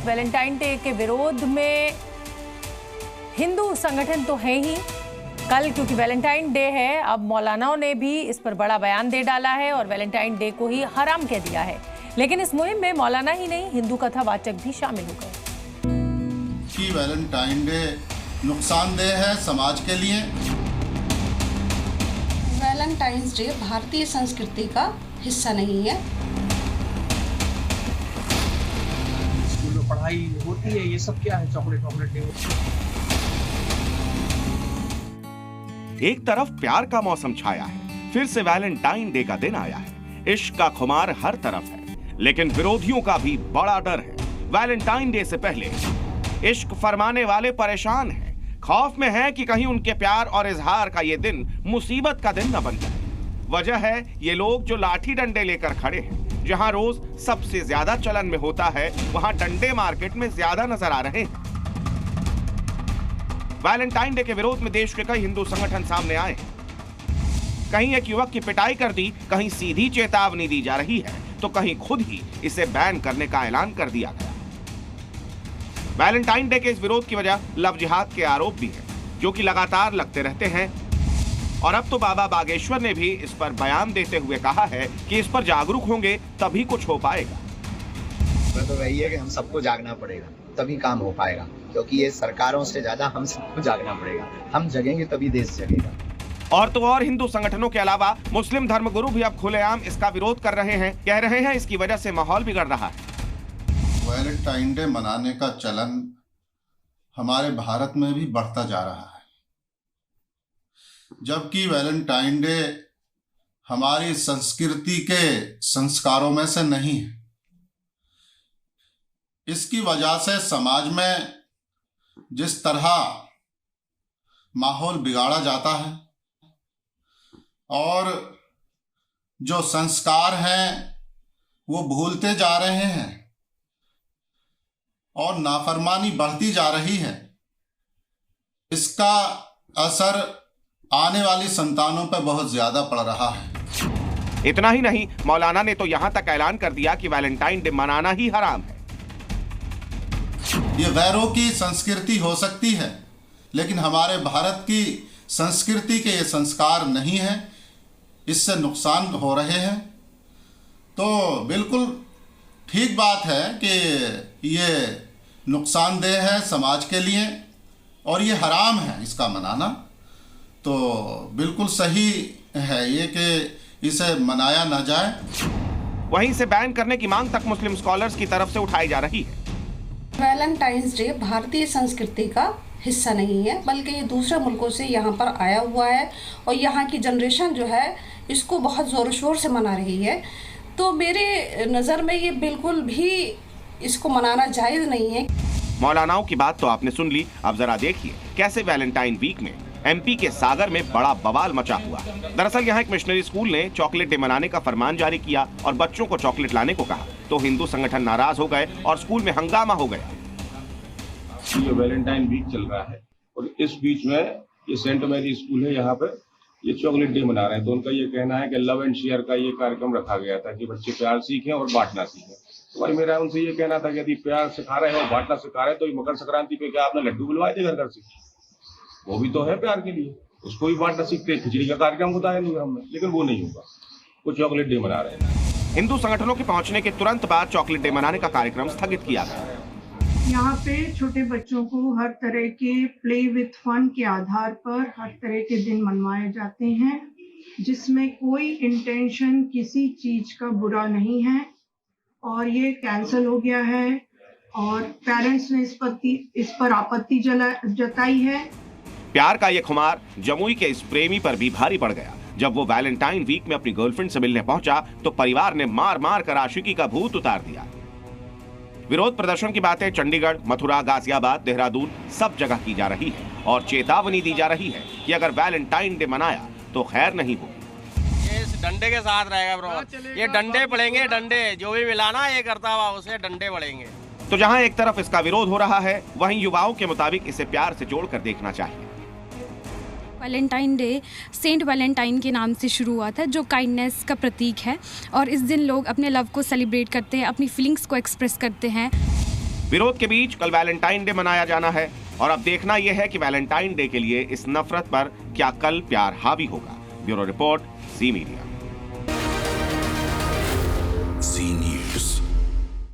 Valentine day के विरोध में हिंदू संगठन तो है ही। कल क्योंकि वैलेंटाइन डे है, अब मौलानाओं ने भी इस पर बड़ा बयान दे डाला है और वैलेंटाइन डे को ही हराम कह दिया है। लेकिन इस मुहिम में मौलाना ही नहीं, हिंदू कथावाचक भी शामिल हो गए। कि वैलेंटाइन डे नुकसानदेह है समाज के लिए। वैलेंटाइंस डे भारतीय संस्कृति का हिस्सा नहीं है। स्कूल में पढ़ाई होती है, ये सब क्या है? Chocolate day. एक तरफ प्यार का मौसम छाया है, फिर से वैलेंटाइन डे का दिन आया है। इश्क का खुमार हर तरफ है, लेकिन विरोधियों का भी बड़ा डर है। वैलेंटाइन डे से पहले इश्क फरमाने वाले परेशान हैं, खौफ में हैं कि कहीं उनके प्यार और इजहार का ये दिन मुसीबत का दिन न बन जाए। वजह है ये लोग जो लाठी डंडे लेकर खड़े हैं। जहां रोज सबसे ज्यादा चलन में होता है, वहां डंडे मार्केट में ज्यादा नजर आ रहे हैं। वैलेंटाइन डे के विरोध में देश के कई हिंदू संगठन सामने आए हैं। कहीं एक युवक की पिटाई कर दी, कहीं सीधी चेतावनी दी जा रही है, तो कहीं खुद ही इसे बैन करने का ऐलान कर दिया गया। वैलेंटाइन डे के इस विरोध की वजह लव जिहाद के आरोप भी हैं, जो कि लगातार लगते रहते हैं। और अब तो बाबा बागेश्वर ने भी इस पर बयान देते हुए कहा है कि इस पर जागरूक होंगे तभी कुछ हो पाएगा। तो वही है कि हम सबको जागना पड़ेगा, तभी काम हो पाएगा, क्योंकि ये सरकारों से ज्यादा हम सबको जागना पड़ेगा। हम जगेंगे तभी देश जगेगा। और तो और हिंदू संगठनों के अलावा मुस्लिम धर्मगुरु भी अब खुलेआम इसका विरोध कर रहे हैं। कह रहे हैं इसकी वजह से माहौल बिगड़ रहा है। वैलेंटाइन डे मनाने का चलन हमारे भारत में भी बढ़ता जा रहा है, जबकि वैलेंटाइन डे हमारी संस्कृति के संस्कारों में से नहीं है। इसकी वजह से समाज में जिस तरह माहौल बिगाड़ा जाता है और जो संस्कार हैं वो भूलते जा रहे हैं और नाफरमानी बढ़ती जा रही है, इसका असर आने वाली संतानों पर बहुत ज्यादा पड़ रहा है। इतना ही नहीं, मौलाना ने तो यहां तक ऐलान कर दिया कि वैलेंटाइन डे मनाना ही हराम है। ये गैरों की संस्कृति हो सकती है, लेकिन हमारे भारत की संस्कृति के ये संस्कार नहीं है, इससे नुकसान हो रहे हैं। तो बिल्कुल ठीक बात है कि ये नुकसानदेह है समाज के लिए और ये हराम है इसका मनाना। तो बिल्कुल सही है ये कि इसे मनाया ना जाए। वहीं इसे बैन करने की मांग तक मुस्लिम स्कॉलर्स की तरफ से उठाई जा रही है। वैलेंटाइंस डे भारतीय संस्कृति का हिस्सा नहीं है, बल्कि ये दूसरे मुल्कों से यहाँ पर आया हुआ है और यहाँ की जनरेशन जो है इसको बहुत ज़ोर शोर से मना रही है। तो मेरे नज़र में ये बिल्कुल भी इसको मनाना जायज़ नहीं है। मौलानाओं की बात तो आपने सुन ली, अब जरा देखिए कैसे वैलेंटाइन वीक में एमपी के सागर में बड़ा बवाल मचा हुआ। दरअसल यहाँ एक मिशनरी स्कूल ने चॉकलेट डे मनाने का फरमान जारी किया और बच्चों को चॉकलेट लाने को कहा, तो हिंदू संगठन नाराज हो गए और स्कूल में हंगामा हो गया। ये वैलेंटाइन वीक चल रहा है और इस बीच में ये सेंट मैरी स्कूल है, यहाँ पे ये चॉकलेट डे मना रहे हैं। तो उनका ये कहना है कि लव एंड शेयर का ये कार्यक्रम रखा गया था कि बच्चे प्यार सीखें और बांटना सीखें। तो भाई मेरा उनसे ये कहना था कि यदि प्यार सिखा रहे हैं और बांटना सिखा रहे हैं, तो ये मकर संक्रांति पे क्या आपने लड्डू बुलवाए थे घर से? वो भी तो है प्यार के लिए, उसको भी बांटना सीखते। खिचड़ी का कार्यक्रम बताया नहीं हमने, लेकिन वो नहीं होगा, वो चॉकलेट डे मना रहे हैं। हिंदू संगठनों के पहुंचने के तुरंत बाद चॉकलेट डे मनाने का कार्यक्रम स्थगित किया गया। यहाँ पे छोटे बच्चों को हर तरह के प्ले विथ फन के आधार पर हर तरह के दिन मनवाए जाते हैं, जिसमें कोई इंटेंशन किसी चीज का बुरा नहीं है और ये कैंसिल हो गया है और पेरेंट्स ने इस पर आपत्ति जताई है। प्यार का ये खुमार जमुई के इस प्रेमी पर भी भारी पड़ गया। जब वो वैलेंटाइन वीक में अपनी गर्लफ्रेंड से मिलने पहुंचा तो परिवार ने मार मार कर आशिकी का भूत उतार दिया। विरोध प्रदर्शन की बातें चंडीगढ़, मथुरा, गाजियाबाद, देहरादून सब जगह की जा रही है और चेतावनी दी जा रही है कि अगर वैलेंटाइन डे मनाया तो खैर नहीं होगी। ये इस डंडे के साथ रहेगा ब्रो, ये डंडे पड़ेंगे, डंडे जो भी मिलाना ये करता हुआ उसे डंडे पड़ेंगे। तो जहां एक तरफ इसका विरोध हो रहा है, वहीं युवाओं के मुताबिक इसे प्यार से जोड़कर देखना चाहिए। वैलेंटाइन डे सेंट वैलेंटाइन के नाम से शुरू हुआ था, जो काइंडनेस का प्रतीक है और इस दिन लोग अपने लव को सेलिब्रेट करते हैं, अपनी फीलिंग्स को एक्सप्रेस करते हैं। विरोध के बीच कल वैलेंटाइन डे मनाया जाना है और अब देखना यह है कि वैलेंटाइन डे के लिए इस नफरत पर क्या कल प्यार हावी होगा। ब्यूरो रिपोर्ट, ज़ी मीडिया।